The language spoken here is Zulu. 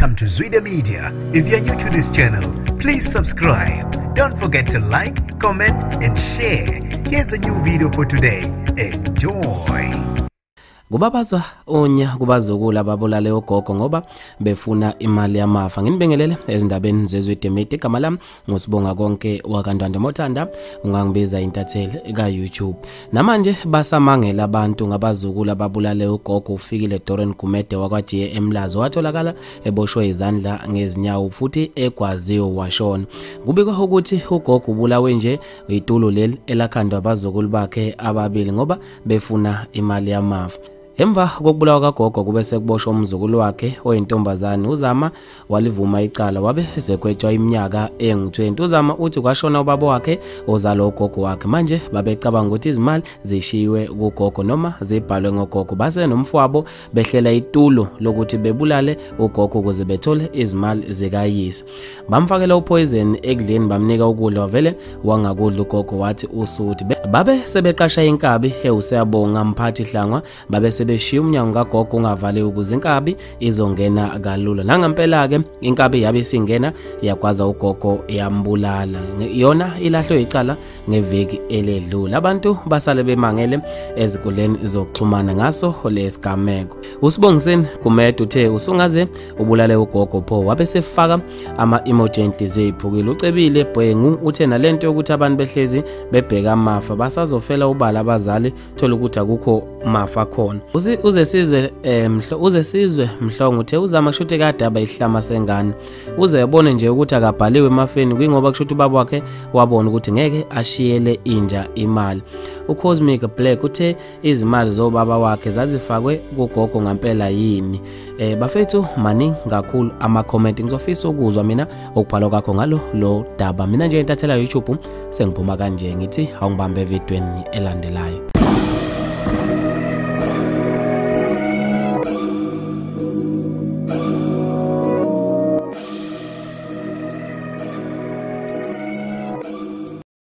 Welcome to Zwide-media. If you're new to this channel, please subscribe. Don't forget to like, comment and share. Here's a new video for today. Enjoy. Kubabazwa onya kubazukulu ababulala ugogo ngoba befuna imali yamafa. Nginibingelele ezindabeni zezwide-media. Igama lami ngusibonga konke wakandwande mothanda, ungangibiza intatheli ka YouTube. Namanje basamangela abantu ngabazukulu ababulala ugogo. Ufikile Doren Gumede wakwa GM Lazo watholakala eboshwe izandla ngezinyawo futhi egwaziwe washona. Kubikwa ukuthi ugogo ubulawe nje itulo leli elakhandwa abazukulu bakhe ababili ngoba befuna imali yamafa. Emva kokubulawa kagogo kube sekuboshwa umzukulu wakhe oyintombazane uZama walivuma icala wabe esekwetshwa iminyaka engu-20. uZama uthi kwashona ubaba wakhe ozalo ugogo wakhe. Manje babecabanga ukuthi izimali zishiwe kugogo noma zibhalwe ngogogo, base nomfowabo behlela itulo lokuthi bebulale ugogo ukuze bethole izimali zikayise. Bamfakela upoison ekudleni bamnika ukudla wavele wangakudla ugogo wathi usuthi. Babe sebeqasha inkabi ewuseyabonga mphathi hlangwa babe sebeshiya umnyango kagogo ungavaliwe ukuze inkabi izongena kalula. Nangempela ke inkabi yabe isingena yakwaza ugogo yambulala. Yona ilahlwe icala ngeviki eledlula. Abantu basale bemangele ezikudleni zokuxhumana ngaso lesigameko. Usibongiseni Gumede uthe usungaze ubulale ugogo pho wabe sefaka ama-emoji zeyiphukile. Ucebile Bhengu uthe nalento ukuthi abantu behlezi bebheka amafa basazofela ubala abazali thola ukuthi akukho mafa khona. Uzesizwe Mhlongo uthe uZama kushuthi kade abayihlama sengane uze yabone nje ukuthi akabhaliwe emafeni kwingoba kushuthi ubaba wakhe wabona ukuthi ngeke ashiyele inja imali. uCosmic Black uthe izimali zobaba wakhe zazifakwe kugogo ngempela yini. Bafethu maningi kakhulu ama-comment ngizofisa ukuzwa mina okubhalwa kwakho ngalo lo daba. Mina nje intathela YouTube sengiphuma kanje ngithi awungibambe evidweni elandelayo.